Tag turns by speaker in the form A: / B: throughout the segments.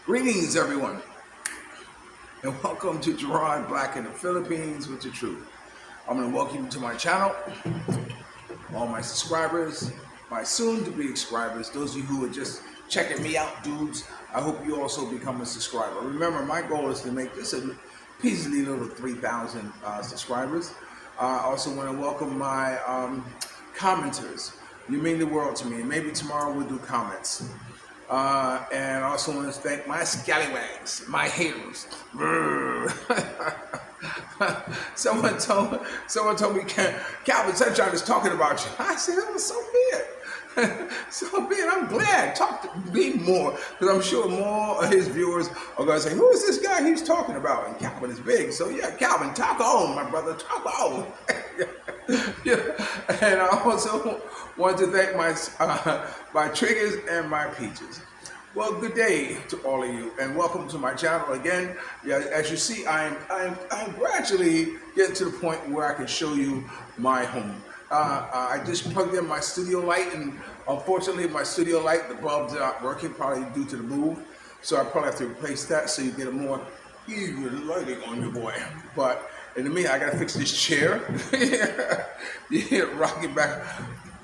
A: Greetings, everyone, and welcome to Gerard Black in the Philippines with the Truth. I'm going to welcome you to my channel, all my subscribers, my soon-to-be subscribers, those of you who are just checking me out, dudes. I hope you also become a subscriber. Remember, my goal is to make this a peasy little 3,000 subscribers. I also want to welcome my commenters. You mean the world to me. Maybe tomorrow we'll do comments. And I also want to thank my scallywags, my haters. someone told me, Calvin Sunshine is talking about you. I said, oh, so be it. So be it. I'm glad. Talk to me more, because I'm sure more of his viewers are going to say, who is this guy he's talking about? And Calvin is big. So yeah, Calvin, talk on, my brother. Talk on. Yeah. And I also want to thank my triggers and my peaches. Well, good day to all of you, and welcome to my channel again. Yeah, as you see, I'm gradually getting to the point where I can show you my home. I just plugged in my studio light, and unfortunately, my studio light, the bulbs are not working, probably due to the move. So I probably have to replace that so you get a more even lighting on your boy. But in the meantime, I gotta fix this chair. Yeah, rock it back.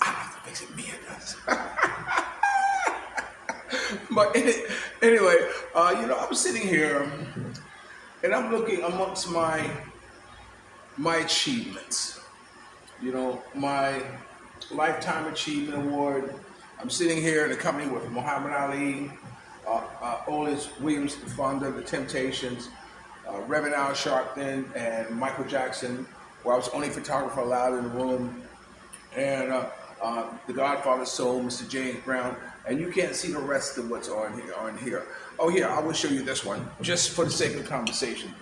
A: I have to fix it. Mia does. But anyway, I'm sitting here and I'm looking amongst my achievements. My Lifetime Achievement Award. I'm sitting here in the company with Muhammad Ali, Otis Williams, the founder of the Temptations, Reverend Al Sharpton, and Michael Jackson, where I was the only photographer allowed in the room, and the Godfather's Soul, Mr. James Brown, and you can't see the rest of what's on here. Oh, here, I will show you this one, just for the sake of conversation.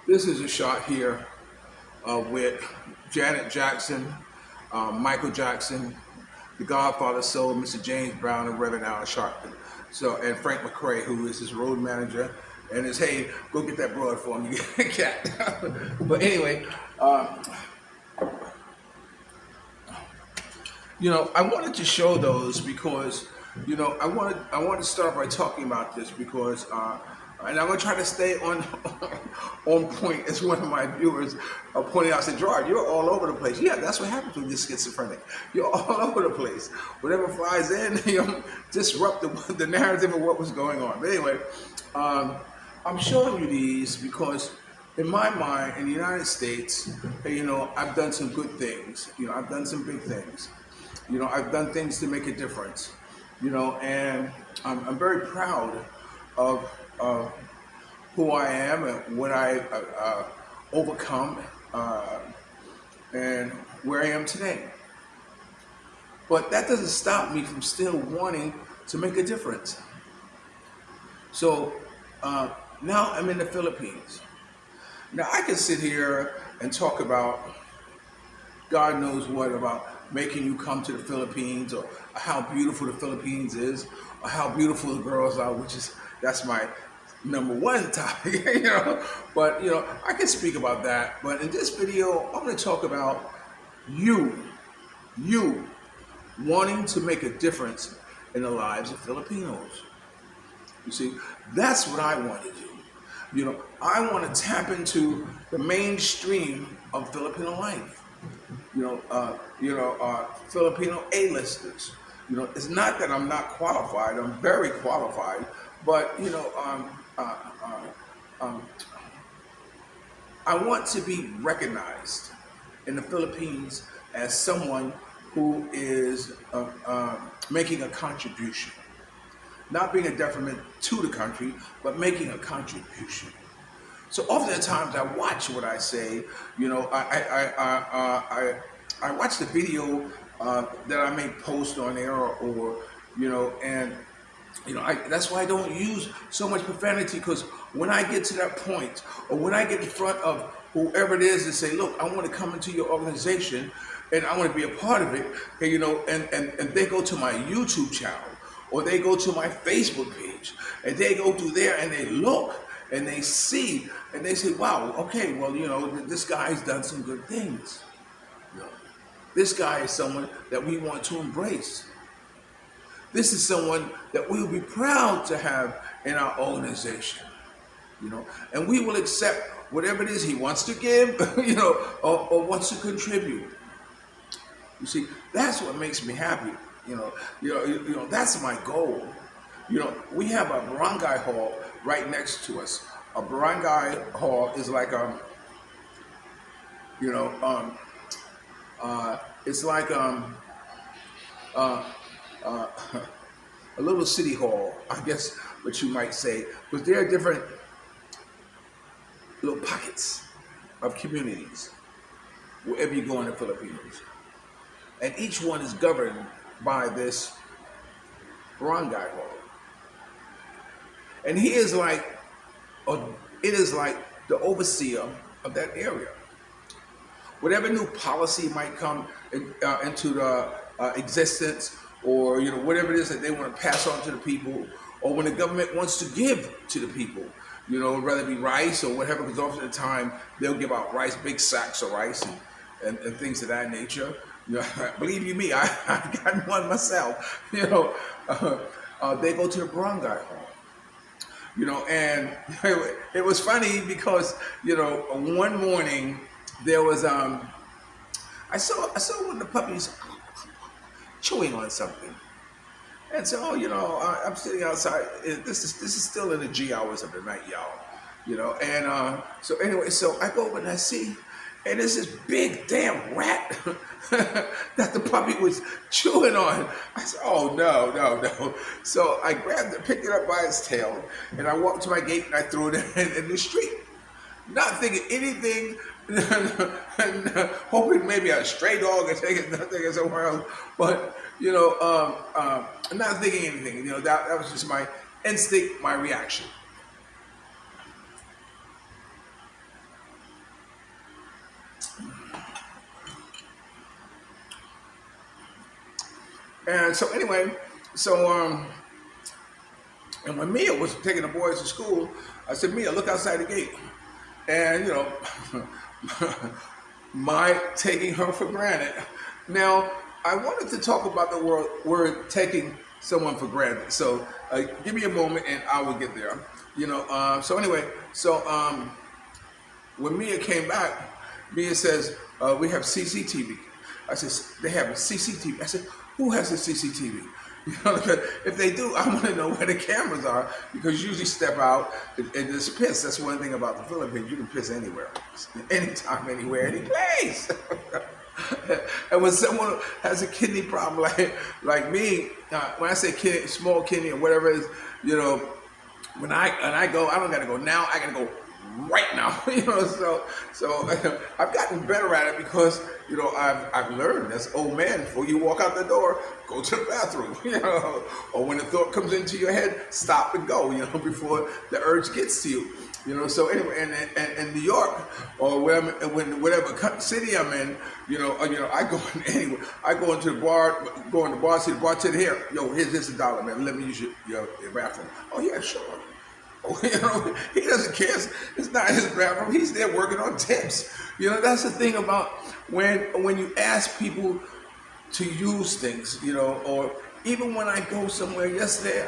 A: This is a shot here with Janet Jackson, Michael Jackson, the Godfather's Soul, Mr. James Brown, and Reverend Al Sharpton. So, and Frank McRae, who is his road manager, and is, hey, go get that broad for me, cat. But anyway, I wanted to show those because, I wanted to start by talking about this because, and I'm gonna try to stay on point, as one of my viewers pointed out. Said, Gerard, you're all over the place. Yeah, that's what happens when you're schizophrenic. You're all over the place. Whatever flies in, disrupt the narrative of what was going on. But anyway, I'm showing you these because, in my mind, in the United States, I've done some good things. I've done some big things. I've done things to make a difference. And I'm very proud of who I am and what I overcome and where I am today. But that doesn't stop me from still wanting to make a difference. So now I'm in the Philippines. Now I can sit here and talk about God knows what, about making you come to the Philippines, or how beautiful the Philippines is, or how beautiful the girls are, that's my number one topic, But, I can speak about that. But in this video, I'm going to talk about you wanting to make a difference in the lives of Filipinos. You see, that's what I want to do. I want to tap into the mainstream of Filipino life. Filipino A-listers. It's not that I'm not qualified. I'm very qualified. But, I want to be recognized in the Philippines as someone who is making a contribution. Not being a detriment to the country, but making a contribution. So oftentimes I watch what I say. I watch the video that I may post on there, or that's why I don't use so much profanity, because when I get to that point, or when I get in front of whoever it is and say, look, I want to come into your organization and I want to be a part of it, and they go to my YouTube channel, or they go to my Facebook page, and they go through there and they look and they see and they say, wow, okay, well, this guy's done some good things. This guy is someone that we want to embrace. This is someone that we will be proud to have in our organization, you know, and we will accept whatever it is he wants to give, or wants to contribute. You see, that's what makes me happy. That's my goal. We have a barangay hall right next to us. A barangay hall is like you know, it's like uh, uh, a little city hall, I guess, what you might say, because there are different little pockets of communities wherever you go in the Philippines, and each one is governed by this barangay hall, and he is like, it is like the overseer of that area. Whatever new policy might come into the existence, or whatever it is that they want to pass on to the people, or when the government wants to give to the people, whether it be rice or whatever, because often the time they'll give out rice, big sacks of rice and things of that nature. Believe you me, I've gotten one myself. They go to the barangay hall. And it was funny because one morning there was I saw one of the puppies chewing on something, and so I'm sitting outside. This is still in the G hours of the night, y'all. And so anyway, so I go over and I see, and there's this big damn rat that the puppy was chewing on. I said, oh no. So I grabbed it, picked it up by its tail, and I walked to my gate and I threw it in the street. Not thinking anything, and hoping maybe a stray dog and take it somewhere else. But not thinking anything. That was just my instinct, my reaction. And so anyway, and when Mia was taking the boys to school, I said, Mia, look outside the gate. And my taking her for granted. Now, I wanted to talk about the word taking someone for granted. So give me a moment and I will get there. So anyway, when Mia came back, Mia says, we have CCTV. I said, they have a CCTV. I said, who has a CCTV? If they do, I want to know where the cameras are, because you usually step out and just piss. That's one thing about the Philippines. You can piss anywhere, anytime, anywhere, any place. And when someone has a kidney problem like me, when I say kidney, small kidney or whatever it is, when I go, I don't got to go now. I got to go right now. So I've gotten better at it because I've learned as old man, before you walk out the door, go to the bathroom. Or when the thought comes into your head, stop and go. Before the urge gets to you. So anyway, and in New York or whatever city I'm in, I go in anywhere. I go into the bar, see the bartender here. Yo, here's $1, man. Let me use your bathroom. Oh yeah, sure. He doesn't care. It's not his bathroom. He's there working on tips. That's the thing about when you ask people to use things, or even when I go somewhere. Yesterday,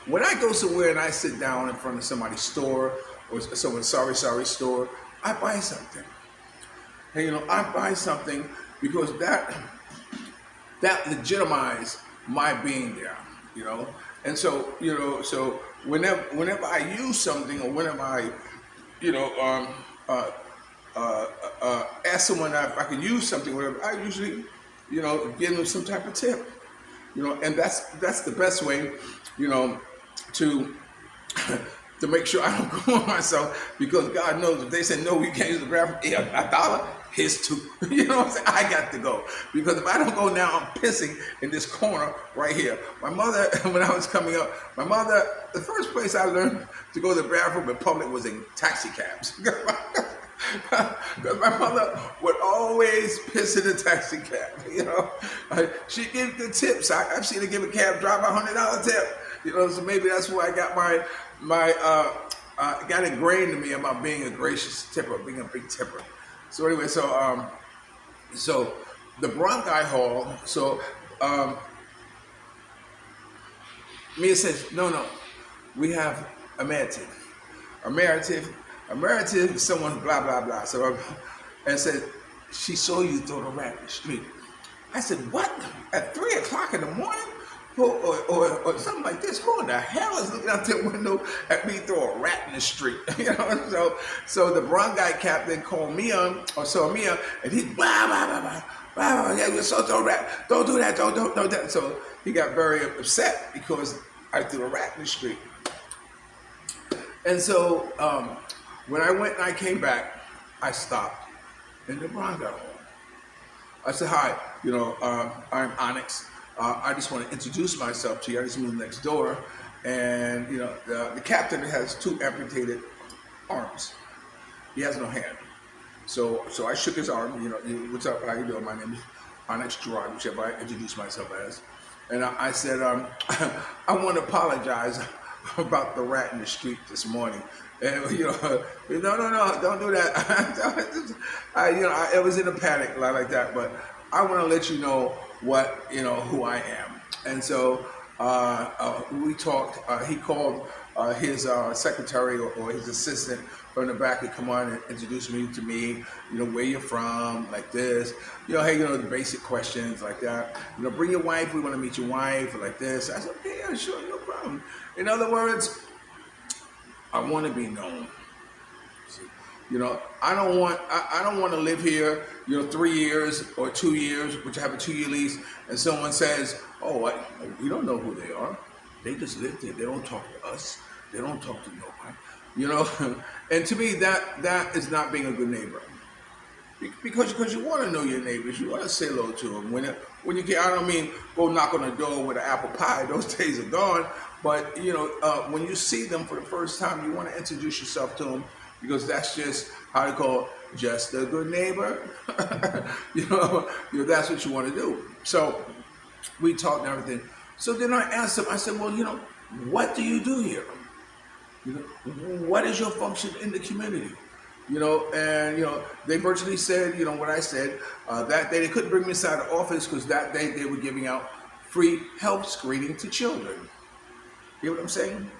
A: when I go somewhere and I sit down in front of somebody's store or someone's sorry store, I buy something. And I buy something because that legitimizes my being there. And so so whenever I use something, or whenever I ask someone if I can use something, whatever, I usually give them some type of tip. And that's the best way to to make sure I don't go on myself, because God knows if they say no, you can't use the bathroom, yeah, $1, here's $2. What I'm saying? I got to go, because if I don't go now, I'm pissing in this corner right here. My mother, when I was coming up, the first place I learned to go to the bathroom in public was in taxi cabs. Because my mother would always piss in the taxi cab. She gave good tips. I've seen her give a cab driver $100 tip. So maybe that's where I got my got ingrained in me about being a gracious tipper, being a big tipper. So anyway, so the barangay hall. So Mia says, no, we have emeritive. Emeritive is someone blah, blah, blah. So, and said, she saw you throw the rat in the street. I said, what? At 3 o'clock in the morning? Or something like this? Who in the hell is looking out the window at me throw a rat in the street? So the brown guy captain called Mia, or saw Mia, and he blah, blah, blah, blah. Wow, yeah, you're so throw rat. Don't do that. Don't that. So he got very upset because I threw a rat in the street. And so when I went and I came back, I stopped in the Bronco home. I said, hi, I'm Onyx. I just want to introduce myself to you. I just moved next door. And, the captain has 2 amputated arms. He has no hand. So I shook his arm, what's up, how you doing? My name is Now Gerard, whichever I introduced myself as. And I said, I want to apologize about the rat in the street this morning. And, no, don't do that. I was in a panic like that, but I want to let you know who I am. And so we talked, he called his secretary or his assistant from the back to come on and introduce me to me, where you're from, like this, hey, the basic questions like that. Bring your wife, we want to meet your wife, like this. I said, okay, yeah, sure, no problem. In other words, I want to be known. I don't want to live here, 3 years or 2 years, which I have a 2-year lease, and someone says, oh, we don't know who they are. They just live there. They don't talk to us. They don't talk to nobody. And to me, that is not being a good neighbor. Because you want to know your neighbors. You want to say hello to them. When you get, I don't mean go knock on the door with an apple pie. Those days are gone. But, when you see them for the first time, you want to introduce yourself to them, because that's just how they call it, just a good neighbor. That's what you want to do. So we talked and everything. So then I asked him, I said, well, what do you do here? What is your function in the community? And they virtually said, what I said, that day they couldn't bring me inside the office because that day they were giving out free health screening to children. You know what I'm saying?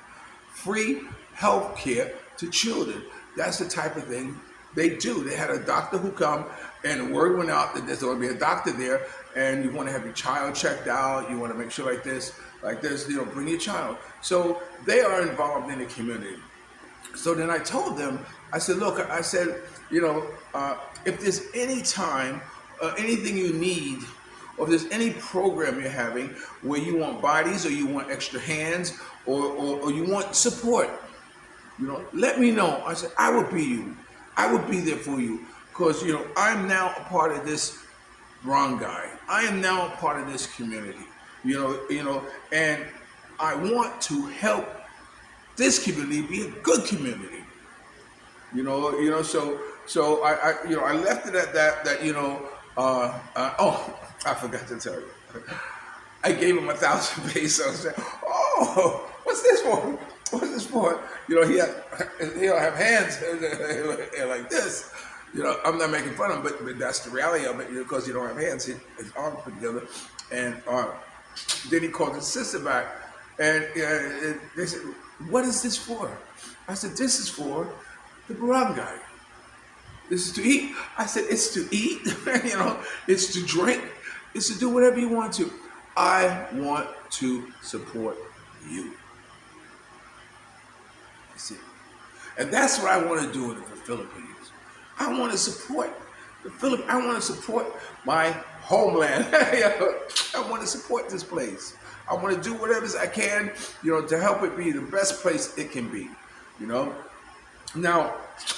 A: Free health care to children. That's the type of thing they do. They had a doctor who come, and the word went out that there's going to be a doctor there, and you want to have your child checked out. You want to make sure like this, bring your child. So they are involved in the community. So then I told them, I said, look, if there's any time, anything you need, or if there's any program you're having where you want bodies or you want extra hands or you want support, let me know. I said, I will be you. I will be there for you because, I'm now a part of this wrong guy. I am now a part of this community, and I want to help this community be a good community, so I left it at that, oh, I forgot to tell you. I gave him 1,000 pesos. Oh, what's this for? What's this for? He'll have hands like this. I'm not making fun of him, but that's the reality of it. Because he don't have hands, his arms put together. And then he called his sister back, and they said, "What is this for?" I said, "This is for the barangay. This is to eat." I said, "It's to eat. It's to drink. It's to do whatever you want to. I want to support you." See, and that's what I want to do in the Philippines. I want to support the Philippines. I want to support my homeland. I want to support this place. I want to do whatever I can, to help it be the best place it can be. Now,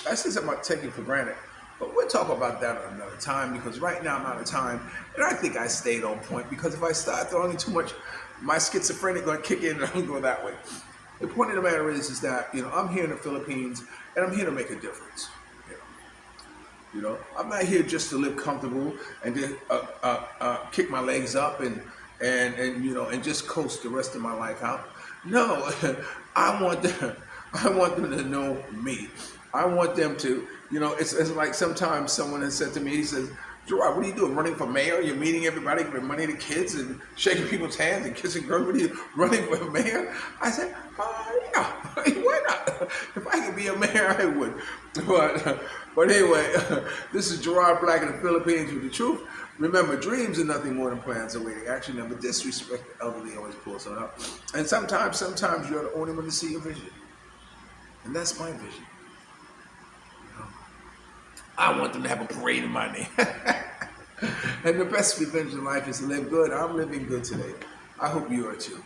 A: I say something about taking for granted, but we'll talk about that another time because right now I'm out of time, and I think I stayed on point because if I start throwing too much, my schizophrenic going to kick in and I'm going to go that way. The point of the matter is that, I'm here in the Philippines and I'm here to make a difference. I'm not here just to live comfortable and just kick my legs up and just coast the rest of my life out. No, I want them to know me. I want them to, it's like sometimes someone has said to me, he says, Gerard, what are you doing? Running for mayor? You're meeting everybody, giving money to kids and shaking people's hands and kissing girls. What are you running for mayor? I said, yeah, why not? If I could be a mayor, I would. But anyway, this is Gerard Black in the Philippines with the truth. Remember, dreams are nothing more than plans awaiting action. Never disrespect the elderly, always pull someone up. And sometimes you're the only one to see your vision. And that's my vision. I want them to have a parade in my name. And the best revenge in life is to live good. I'm living good today. I hope you are too.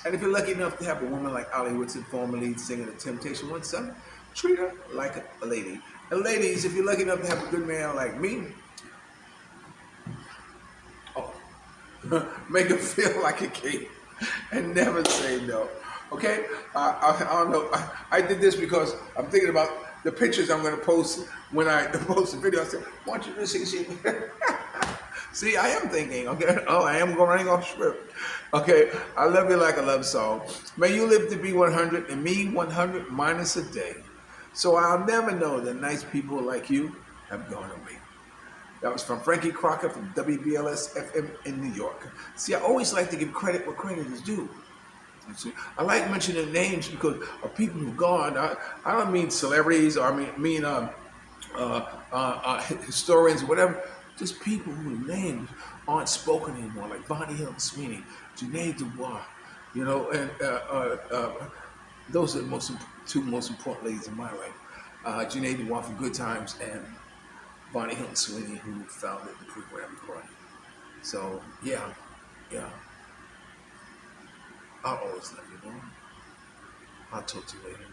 A: And if you're lucky enough to have a woman like Ali Woodson, former lead singer of Temptation One Son, treat her like a lady. And ladies, if you're lucky enough to have a good man like me, make her feel like a king and never say no. Okay? I don't know. I did this because I'm thinking about the pictures I'm going to post when I post the video. I said, "Want you to see?" See, I am thinking. Okay. Oh, I am running off script. Okay. I love you like a love song. May you live to be 100 and me 100 minus a day. So I'll never know that nice people like you have gone away. That was from Frankie Crocker from WBLS FM in New York. See, I always like to give credit where credit is due. See, I like mentioning names because of people who've gone. I don't mean celebrities, or I mean historians or whatever. Just people whose names aren't spoken anymore, like Bonnie Hill Sweeney, Janae Dubois, you know, and those are the two most important ladies in my life. Janae Dubois from Good Times and Bonnie Hill Sweeney, who founded the program Karate. So yeah. I'll always love you, man. I'll talk to you later.